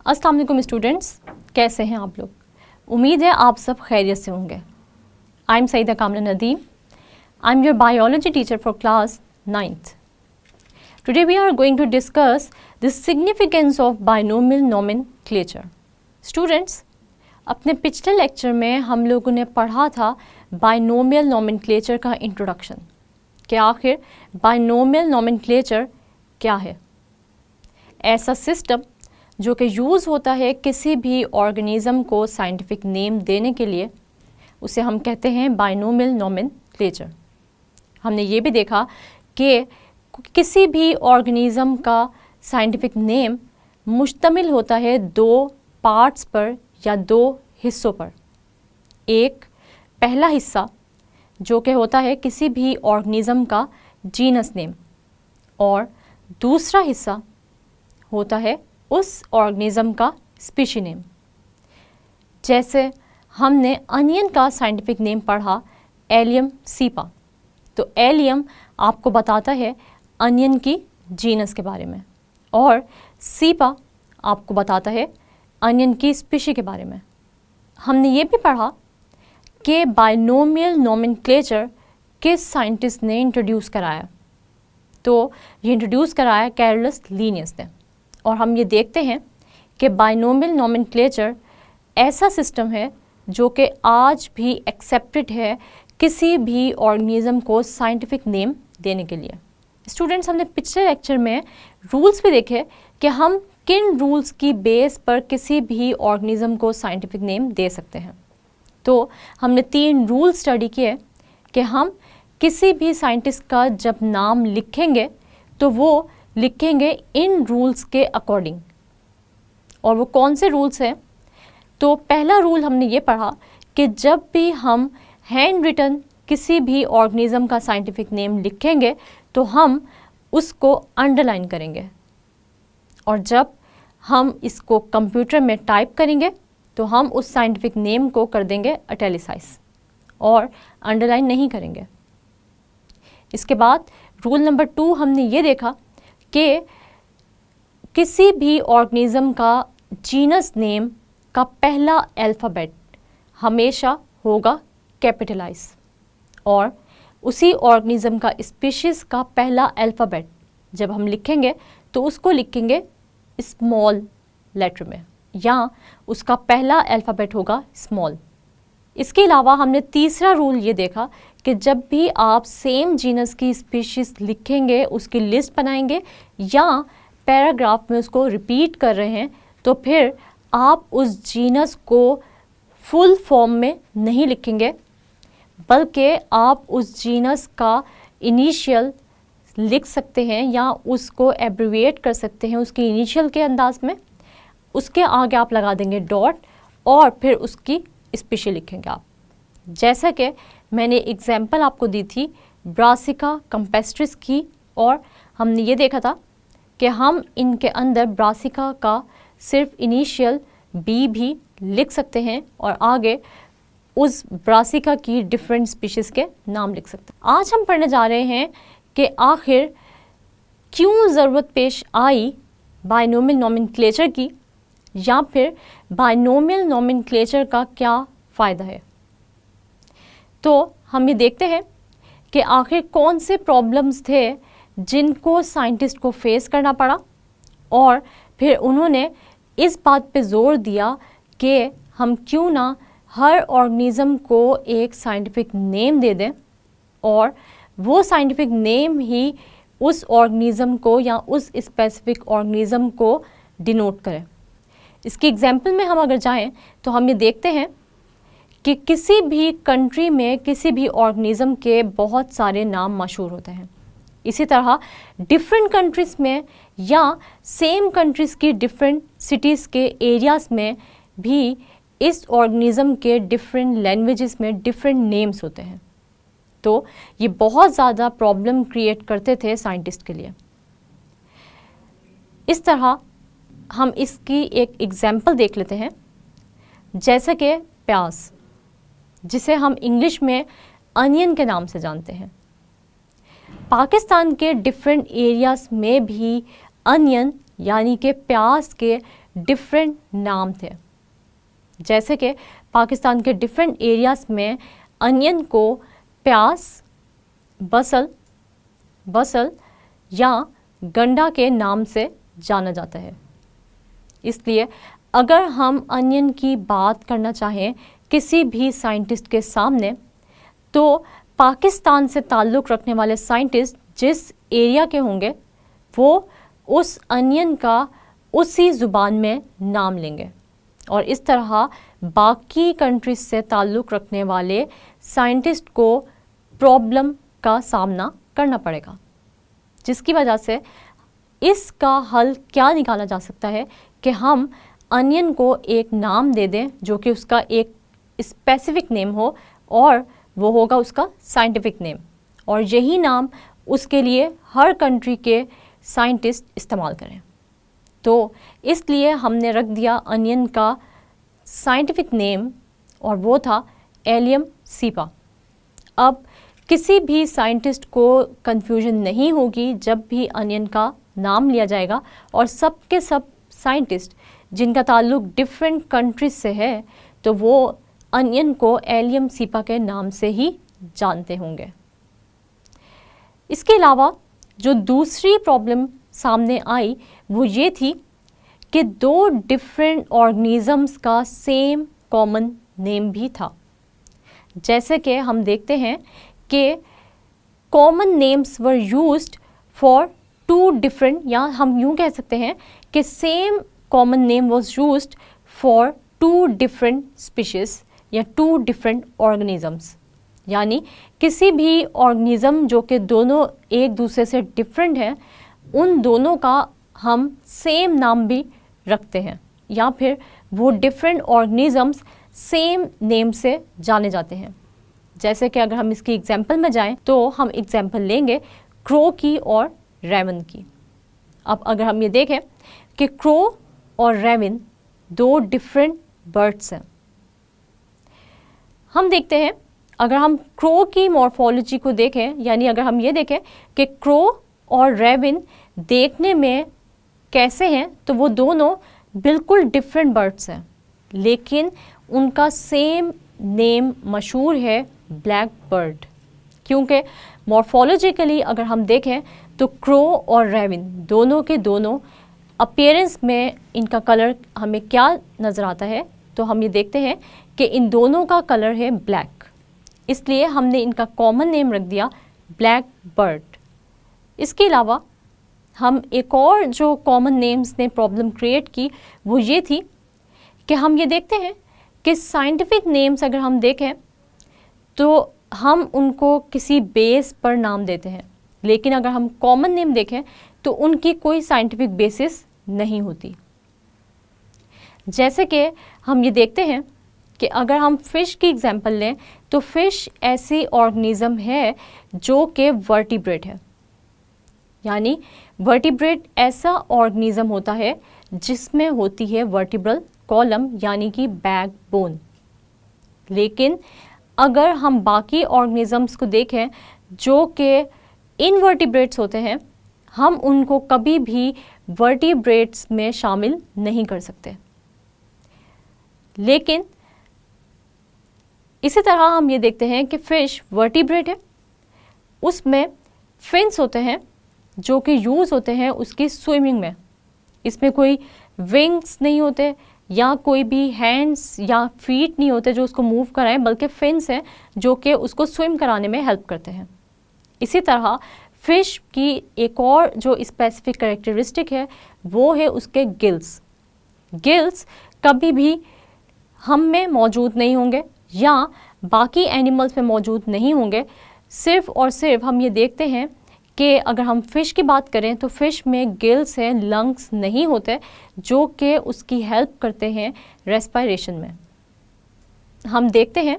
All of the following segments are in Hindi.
अस्सलाम वालेकुम स्टूडेंट्स, कैसे हैं आप लोग? उम्मीद है आप सब खैरियत से होंगे। I am Saeeda Kamra Nadeem. I am your biology teacher for class 9th। Today we are going to discuss the significance of binomial nomenclature. Students, अपने पिछले लेक्चर में हम लोगों ने पढ़ा था बायनोमियल नोमेनक्लेचर का इंट्रोडक्शन, कि आखिर बायनोमियल नोमेनक्लेचर क्या है। ऐसा सिस्टम जो कि यूज़ होता है किसी भी ऑर्गेनिज़म को साइंटिफिक नेम देने के लिए, उसे हम कहते हैं बायनोमियल नोमेनक्लेचर। हमने ये भी देखा कि किसी भी ऑर्गेनिज़म का साइंटिफिक नेम मुश्तमिल होता है दो पार्ट्स पर या दो हिस्सों पर। एक पहला हिस्सा जो कि होता है किसी भी ऑर्गेनिज़म का जीनस नेम, और दूसरा हिस्सा होता है उस ऑर्गेनिज़म का स्पीशी नेम। जैसे हमने अनियन का साइंटिफिक नेम पढ़ा एलियम सीपा, तो एलियम आपको बताता है अनियन की जीनस के बारे में, और सीपा आपको बताता है अनियन की स्पीशी के बारे में। हमने ये भी पढ़ा कि बायनोमियल नोमेनक्लेचर किस साइंटिस्ट ने इंट्रोड्यूस कराया, तो ये इंट्रोड्यूस कराया कैरोलस लीनियस ने। और हम ये देखते हैं कि बायनोमियल नोमेनक्लेचर ऐसा सिस्टम है जो कि आज भी एक्सेप्टेड है किसी भी ऑर्गेनिज़म को साइंटिफिक नेम देने के लिए। स्टूडेंट्स, हमने पिछले लेक्चर में रूल्स भी देखे कि हम किन रूल्स की बेस पर किसी भी ऑर्गेनिज़म को साइंटिफिक नेम दे सकते हैं। तो हमने 3 रूल स्टडी किए कि हम किसी भी साइंटिस्ट का जब नाम लिखेंगे तो वो लिखेंगे इन रूल्स के अकॉर्डिंग। और वो कौन से रूल्स हैं? तो पहला रूल हमने ये पढ़ा कि जब भी हम हैंड रिटन किसी भी ऑर्गेनिज़म का साइंटिफिक नेम लिखेंगे तो हम उसको अंडरलाइन करेंगे, और जब हम इसको कंप्यूटर में टाइप करेंगे तो हम उस साइंटिफिक नेम को कर देंगे इटैलिसाइज और अंडरलाइन नहीं करेंगे। इसके बाद रूल नंबर 2 हमने ये देखा कि किसी भी ऑर्गेनिज़म का जीनस नेम का पहला अल्फ़ाबेट हमेशा होगा कैपिटलाइज, और उसी ऑर्गेनिज़म का स्पीशीज़ का पहला अल्फ़ाबेट जब हम लिखेंगे तो उसको लिखेंगे स्मॉल लेटर में, या उसका पहला अल्फ़ाबेट होगा स्मॉल। इसके अलावा हमने तीसरा रूल ये देखा कि जब भी आप सेम जीनस की स्पीशीज़ लिखेंगे, उसकी लिस्ट बनाएंगे या पैराग्राफ में उसको रिपीट कर रहे हैं, तो फिर आप उस जीनस को फुल फॉर्म में नहीं लिखेंगे, बल्कि आप उस जीनस का इनिशियल लिख सकते हैं या उसको एब्रिविएट कर सकते हैं उसकी इनिशियल के अंदाज में। उसके आगे आप लगा देंगे डॉट और फिर उसकी स्पीशी लिखेंगे आप। जैसा कि मैंने एग्जाम्पल आपको दी थी ब्रासिका कैम्पेस्ट्रिस की, और हमने ये देखा था कि हम इनके अंदर ब्रासिका का सिर्फ इनिशियल बी भी लिख सकते हैं और आगे उस ब्रासिका की डिफरेंट स्पीशीज़ के नाम लिख सकते हैं। आज हम पढ़ने जा रहे हैं कि आखिर क्यों ज़रूरत पेश आई बायनोमियल नोमेनक्लेचर की, या फिर बायनोमियल नोमेनक्लेचर का क्या फ़ायदा है। तो हम ये देखते हैं कि आखिर कौन से प्रॉब्लम्स थे जिनको साइंटिस्ट को फेस करना पड़ा, और फिर उन्होंने इस बात पे ज़ोर दिया कि हम क्यों ना हर ऑर्गेनिज़म को एक साइंटिफिक नेम दे दें, और वो साइंटिफिक नेम ही उस ऑर्गेनिज़म को या उस स्पेसिफिक ऑर्गेनिज़म को डिनोट करे। इसकी एग्जाम्पल में हम अगर जाएं तो हम ये देखते हैं कि किसी भी कंट्री में किसी भी ऑर्गेनिज़म के बहुत सारे नाम मशहूर होते हैं। इसी तरह डिफरेंट कंट्रीज़ में या सेम कंट्रीज़ की डिफरेंट सिटीज़ के एरियाज़ में भी इस ऑर्गेनिज़म के डिफरेंट लैंग्वेजेस में डिफरेंट नेम्स होते हैं। तो ये बहुत ज़्यादा प्रॉब्लम क्रिएट करते थे साइंटिस्ट के लिए। इस तरह हम इसकी एक एग्जाम्पल देख लेते हैं, जैसे कि प्याज, जिसे हम इंग्लिश में अनियन के नाम से जानते हैं। पाकिस्तान के डिफरेंट एरियाज़ में भी अनियन यानी कि प्याज के डिफरेंट नाम थे। जैसे कि पाकिस्तान के डिफरेंट एरियाज़ में अनियन को प्याज, बसल या गंडा के नाम से जाना जाता है। इसलिए अगर हम अनियन की बात करना चाहें किसी भी साइंटिस्ट के सामने, तो पाकिस्तान से ताल्लुक़ रखने वाले साइंटिस्ट जिस एरिया के होंगे वो उस अनियन का उसी ज़ुबान में नाम लेंगे, और इस तरह बाकी कंट्रीज से ताल्लुक़ रखने वाले साइंटिस्ट को प्रॉब्लम का सामना करना पड़ेगा। जिसकी वजह से इसका हल क्या निकाला जा सकता है कि हम अनियन को एक नाम दे दें जो कि उसका एक स्पेसिफिक नेम हो, और वो होगा उसका साइंटिफिक नेम, और यही नाम उसके लिए हर कंट्री के साइंटिस्ट इस्तेमाल करें। तो इसलिए हमने रख दिया अनियन का साइंटिफिक नेम, और वो था एलियम सीपा। अब किसी भी साइंटिस्ट को कंफ्यूजन नहीं होगी जब भी अनियन का नाम लिया जाएगा, और सब के सब साइंटिस्ट जिनका ताल्लुक़ डिफरेंट कंट्रीज से है तो वो अनियन को एलियम सीपा के नाम से ही जानते होंगे। इसके अलावा जो दूसरी प्रॉब्लम सामने आई वो ये थी कि दो डिफरेंट ऑर्गेनिजम्स का सेम कॉमन नेम भी था। जैसे कि हम देखते हैं कि common names were used for two different, या हम यूँ कह सकते हैं कि same common name was used for two different species या टू डिफरेंट ऑर्गेनिजम्स। यानी किसी भी ऑर्गेनिज़म जो कि दोनों एक दूसरे से डिफरेंट हैं, उन दोनों का हम सेम नाम भी रखते हैं, या फिर वो डिफरेंट ऑर्गेनिजम्स सेम नेम से जाने जाते हैं। जैसे कि अगर हम इसकी एग्जांपल में जाएं तो हम एग्जांपल लेंगे क्रो की और रेवन की। अब अगर हम ये देखें कि क्रो और रेवन दो डिफरेंट बर्ड्स हैं, हम देखते हैं अगर हम क्रो की मॉर्फोलॉजी को देखें, यानी अगर हम ये देखें कि क्रो और रेवन देखने में कैसे हैं, तो वो दोनों बिल्कुल डिफरेंट बर्ड्स हैं, लेकिन उनका सेम नेम मशहूर है ब्लैक बर्ड। क्योंकि मॉर्फोलॉजिकली अगर हम देखें तो क्रो और रेवन दोनों के दोनों अपीयरेंस में इनका कलर हमें क्या नज़र आता है, तो हम ये देखते हैं कि इन दोनों का कलर है ब्लैक, इसलिए हमने इनका कॉमन नेम रख दिया ब्लैक बर्ड। इसके अलावा हम एक और जो कॉमन नेम्स ने प्रॉब्लम क्रिएट की वो ये थी कि हम ये देखते हैं कि साइंटिफिक नेम्स अगर हम देखें तो हम उनको किसी बेस पर नाम देते हैं, लेकिन अगर हम कॉमन नेम देखें तो उनकी कोई साइंटिफिक बेसिस नहीं होती। जैसे कि हम ये देखते हैं कि अगर हम फ़िश की एग्जांपल लें तो फ़िश ऐसी ऑर्गेनिज़म है जो कि वर्टिब्रेट है, यानी वर्टिब्रेट ऐसा ऑर्गेनिज़म होता है जिसमें होती है वर्टिब्रल कॉलम यानी कि बैकबोन। लेकिन अगर हम बाकी ऑर्गेनिजम्स को देखें जो कि इनवर्टिब्रेट्स होते हैं, हम उनको कभी भी वर्टिब्रेट्स में शामिल नहीं कर सकते। लेकिन इसी तरह हम ये देखते हैं कि फ़िश वर्टिब्रेट है, उसमें फिन्स होते हैं जो कि यूज़ होते हैं उसकी स्विमिंग में। इसमें कोई विंग्स नहीं होते या कोई भी हैंड्स या फीट नहीं होते जो उसको मूव कराएं, बल्कि फिन्स हैं जो कि उसको स्विम कराने में हेल्प करते हैं। इसी तरह फ़िश की एक और जो स्पेसिफिक कैरेक्टरिस्टिक है वो है उसके गिल्स। गिल्स कभी भी हम में मौजूद नहीं होंगे या बाकी एनिमल्स में मौजूद नहीं होंगे। सिर्फ़ और सिर्फ हम ये देखते हैं कि अगर हम फ़िश की बात करें तो फ़िश में गिल्स हैं, लंग्स नहीं होते जो कि उसकी हेल्प करते हैं रेस्पिरेशन में। हम देखते हैं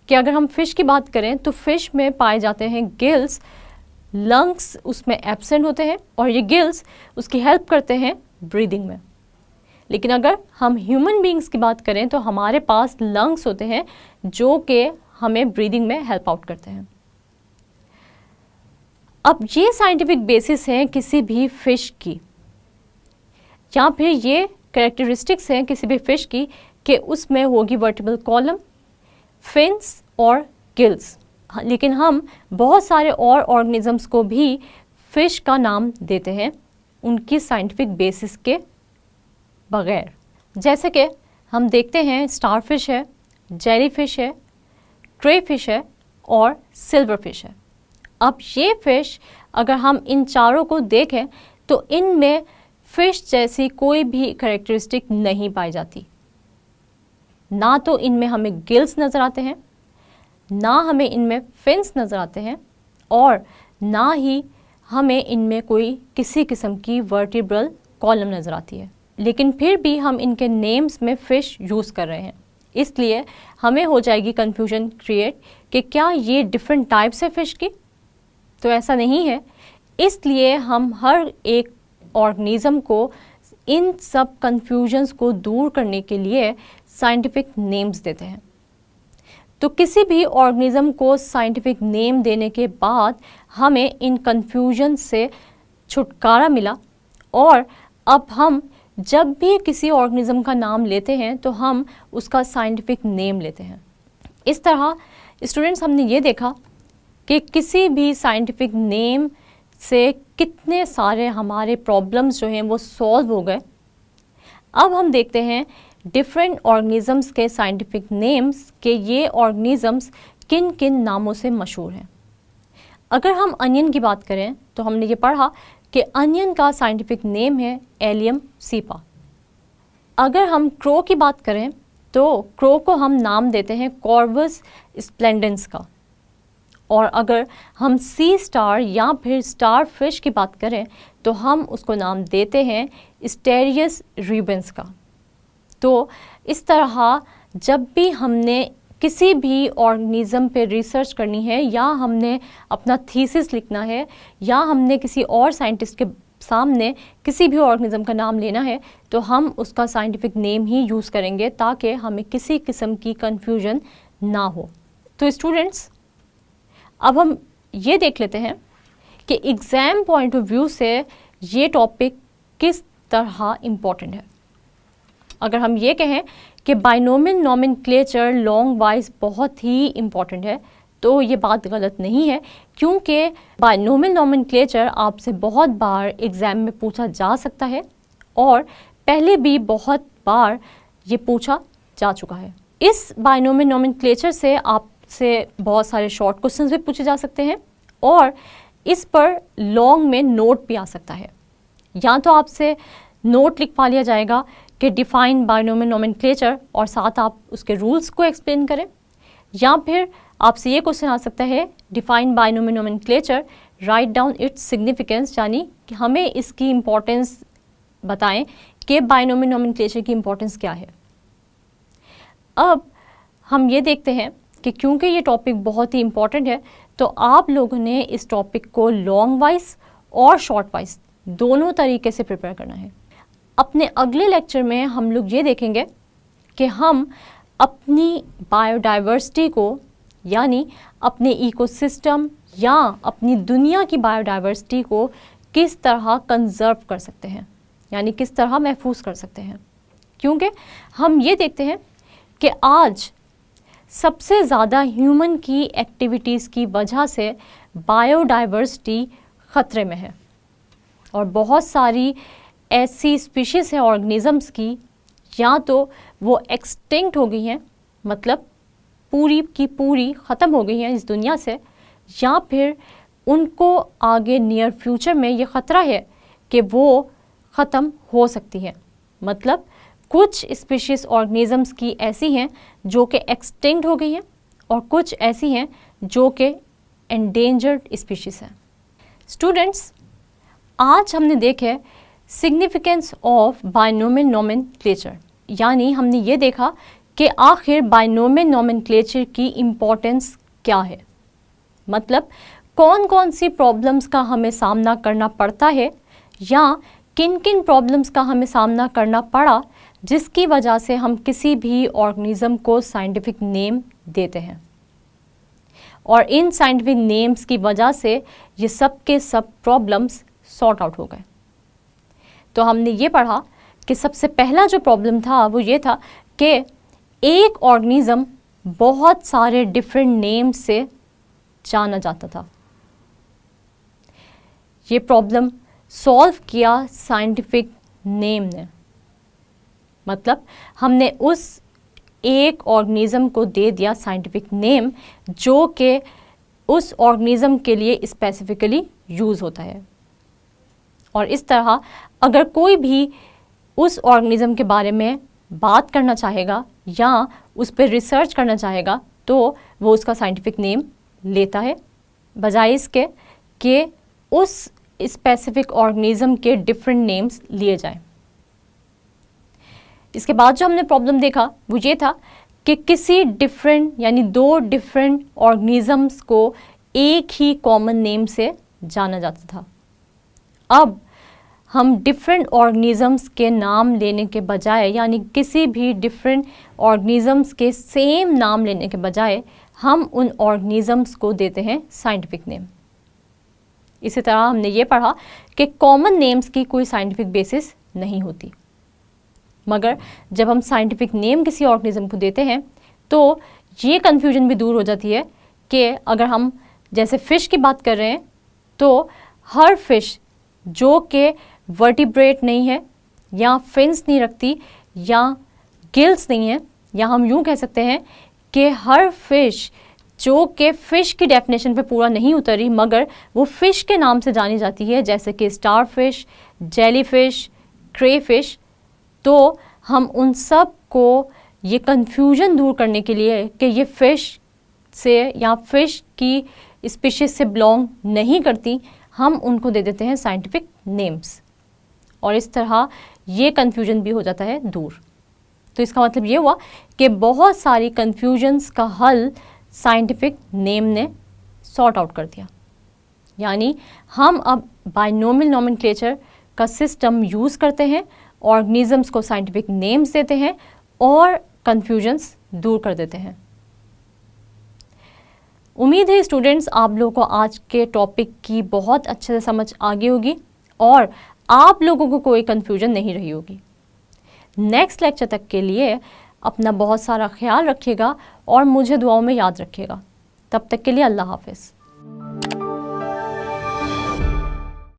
कि अगर हम फ़िश की बात करें तो फ़िश में पाए जाते हैं गिल्स, लंग्स उसमें एब्सेंट होते हैं और ये गिल्स उसकी हेल्प करते हैं ब्रीदिंग में। लेकिन अगर हम ह्यूमन बीइंग्स की बात करें तो हमारे पास लंग्स होते हैं जो कि हमें ब्रीदिंग में हेल्प आउट करते हैं। अब ये साइंटिफिक बेसिस है किसी भी फ़िश की, या फिर ये कैरेक्टरिस्टिक्स हैं किसी भी फिश की कि उसमें होगी वर्टिब्रल कॉलम, फिन्स और गिल्स। लेकिन हम बहुत सारे और ऑर्गेनिजम्स को भी फिश का नाम देते हैं उनकी साइंटिफिक बेसिस के बगैर। जैसे कि हम देखते हैं स्टारफिश है, जेलीफिश है, क्रेफिश है और सिल्वरफिश है। अब ये फिश अगर हम इन चारों को देखें तो इनमें फिश जैसी कोई भी कैरेक्टरिस्टिक नहीं पाई जाती। ना तो इनमें हमें गिल्स नज़र आते हैं, ना हमें इनमें फिन्स नज़र आते हैं और ना ही हमें इनमें कोई किसी किस्म की वर्टिब्रल कॉलम नज़र आती है। लेकिन फिर भी हम इनके नेम्स में फ़िश यूज़ कर रहे हैं, इसलिए हमें हो जाएगी कन्फ्यूजन क्रिएट कि क्या ये डिफरेंट टाइप्स है फ़िश की। तो ऐसा नहीं है, इसलिए हम हर एक ऑर्गेनिज़म को इन सब कन्फ्यूजन्स को दूर करने के लिए साइंटिफिक नेम्स देते हैं। तो किसी भी ऑर्गेनिज़म को साइंटिफिक नेम देने के बाद हमें इन कन्फ्यूजन से छुटकारा मिला और अब हम जब भी किसी ऑर्गेनिज़म का नाम लेते हैं तो हम उसका साइंटिफिक नेम लेते हैं। इस तरह स्टूडेंट्स हमने ये देखा कि किसी भी साइंटिफिक नेम से कितने सारे हमारे प्रॉब्लम्स जो हैं वो सॉल्व हो गए। अब हम देखते हैं डिफरेंट ऑर्गेनिजम्स के साइंटिफिक नेम्स के ये ऑर्गेनिजम्स किन किन नामों से मशहूर हैं। अगर हम अनियन की बात करें तो हमने ये पढ़ा कि अनियन का साइंटिफिक नेम है एलियम सीपा। अगर हम क्रो की बात करें तो क्रो को हम नाम देते हैं कॉर्वस स्प्लेंडेंस का। और अगर हम सी स्टार या फिर स्टार फिश की बात करें तो हम उसको नाम देते हैं स्टेरियस रूबेंस का। तो इस तरह जब भी हमने किसी भी ऑर्गेनिज़म पे रिसर्च करनी है या हमने अपना थीसिस लिखना है या हमने किसी और साइंटिस्ट के सामने किसी भी ऑर्गेनिज़म का नाम लेना है तो हम उसका साइंटिफिक नेम ही यूज़ करेंगे ताकि हमें किसी किस्म की कन्फ्यूजन ना हो। तो स्टूडेंट्स अब हम ये देख लेते हैं कि एग्ज़ाम पॉइंट ऑफ व्यू से ये टॉपिक किस तरह इम्पॉर्टेंट है। अगर हम ये कहें कि बाइनोमियल नोमेनक्लेचर लॉन्ग वाइज बहुत ही इम्पॉर्टेंट है तो ये बात गलत नहीं है, क्योंकि बाइनोमियल नोमेनक्लेचर आपसे बहुत बार एग्ज़ाम में पूछा जा सकता है और पहले भी बहुत बार ये पूछा जा चुका है। इस बाइनोमियल नोमेनक्लेचर से आपसे बहुत सारे शॉर्ट क्वेश्चंस भी पूछे जा सकते हैं और इस पर लॉन्ग में नोट भी आ सकता है। या तो आपसे नोट लिखवा लिया जाएगा कि डिफाइन बाइनोमियल नोमेनक्लेचर और साथ आप उसके रूल्स को एक्सप्लेन करें, या फिर आपसे ये क्वेश्चन आ सकता है define binomial nomenclature, write down its significance, यानी कि हमें इसकी इम्पोर्टेंस बताएं कि बाइनोमियल नोमेनक्लेचर की इम्पोर्टेंस क्या है। अब हम ये देखते हैं कि क्योंकि ये टॉपिक बहुत ही इम्पॉर्टेंट है तो आप लोगों ने इस टॉपिक को लॉन्ग वाइज और शॉर्ट वाइज दोनों तरीके से प्रिपेयर करना है। अपने अगले लेक्चर में हम लोग ये देखेंगे कि हम अपनी बायोडाइवर्सिटी को यानी अपने इकोसिस्टम या अपनी दुनिया की बायोडाइवर्सिटी को किस तरह कंजर्व कर सकते हैं, यानी किस तरह महफूज कर सकते हैं। क्योंकि हम ये देखते हैं कि आज सबसे ज़्यादा ह्यूमन की एक्टिविटीज़ की वजह से बायोडाइवर्सिटी ख़तरे में है और बहुत सारी ऐसी स्पीशीज़ हैं ऑर्गेनिज़म्स की, या तो वो एक्सटिंक्ट हो गई हैं, मतलब पूरी की पूरी ख़त्म हो गई हैं इस दुनिया से, या फिर उनको आगे नियर फ्यूचर में ये ख़तरा है कि वो ख़त्म हो सकती हैं। मतलब कुछ स्पीशीज़ ऑर्गेनिज़म्स की ऐसी हैं जो कि एक्सटिंक्ट हो गई हैं और कुछ ऐसी हैं जो कि एंडेंजर्ड स्पीशीज़ हैं। स्टूडेंट्स, आज हमने देखे सिग्निफिकेंस ऑफ बाइनोमियल नोमेनक्लेचर, यानी हमने ये देखा कि आखिर बाइनोमियल नोमेनक्लेचर की इम्पोर्टेंस क्या है, मतलब कौन कौन सी प्रॉब्लम्स का हमें सामना करना पड़ता है या किन किन प्रॉब्लम्स का हमें सामना करना पड़ा जिसकी वजह से हम किसी भी ऑर्गेनिज़म को साइंटिफिक नेम देते हैं, और इन साइंटिफिक नेम्स की वजह से ये सब के सब प्रॉब्लम्स सॉर्ट आउट हो गए। तो हमने ये पढ़ा कि सबसे पहला जो प्रॉब्लम था वो ये था कि एक ऑर्गेनिज्म बहुत सारे डिफरेंट नेम से जाना जाता था। ये प्रॉब्लम सॉल्व किया साइंटिफिक नेम ने, मतलब हमने उस एक ऑर्गेनिज्म को दे दिया साइंटिफिक नेम जो कि उस ऑर्गेनिज्म के लिए स्पेसिफिकली यूज़ होता है। और इस तरह अगर कोई भी उस ऑर्गेनिज्म के बारे में बात करना चाहेगा या उस पर रिसर्च करना चाहेगा तो वो उसका साइंटिफिक नेम लेता है, बजाय इसके कि उस स्पेसिफिक ऑर्गेनिज्म के डिफरेंट नेम्स लिए जाएं। इसके बाद जो हमने प्रॉब्लम देखा वो ये था कि किसी डिफरेंट यानी दो डिफरेंट ऑर्गेनिजम्स को एक ही कॉमन नेम से जाना जाता था। अब हम डिफरेंट ऑर्गेनिजम्स के नाम लेने के बजाय यानी किसी भी डिफरेंट ऑर्गेनिजम्स के सेम नाम लेने के बजाय हम उन ऑर्गेनिजम्स को देते हैं साइंटिफिक नेम। इसी तरह हमने ये पढ़ा कि कॉमन नेम्स की कोई साइंटिफिक बेसिस नहीं होती, मगर जब हम साइंटिफिक नेम किसी ऑर्गेनिज्म को देते हैं तो ये कन्फ्यूजन भी दूर हो जाती है कि अगर हम जैसे फ़िश की बात कर रहे हैं तो हर फिश जो कि वर्टिब्रेट नहीं है या फिन्स नहीं रखती या गिल्स नहीं है, या हम यूँ कह सकते हैं कि हर फिश जो कि फ़िश की डेफिनेशन पे पूरा नहीं उतरी मगर वो फ़िश के नाम से जानी जाती है, जैसे कि स्टार फिश, जेली फिश, क्रे फिश। तो हम उन सब को ये कन्फ्यूजन दूर करने के लिए कि ये फ़िश से या फ़िश की स्पीशीज़ से बिलोंग नहीं करती, हम उनको दे देते हैं साइंटिफिक नेम्स और इस तरह ये कन्फ्यूजन भी हो जाता है दूर। तो इसका मतलब ये हुआ कि बहुत सारी कन्फ्यूजन्स का हल साइंटिफिक नेम ने सॉर्ट आउट कर दिया। यानी हम अब बाइनोमियल नोमेनक्लेचर का सिस्टम यूज़ करते हैं, ऑर्गेनिजम्स को साइंटिफिक नेम्स देते हैं और कन्फ्यूजन्स दूर कर देते हैं। उम्मीद है स्टूडेंट्स आप लोगों को आज के टॉपिक की बहुत अच्छे से समझ आ गई होगी और आप लोगों को कोई कन्फ्यूजन नहीं रही होगी। नेक्स्ट लेक्चर तक के लिए अपना बहुत सारा ख्याल रखिएगा और मुझे दुआओं में याद रखिएगा। तब तक के लिए अल्लाह हाफ़िज़।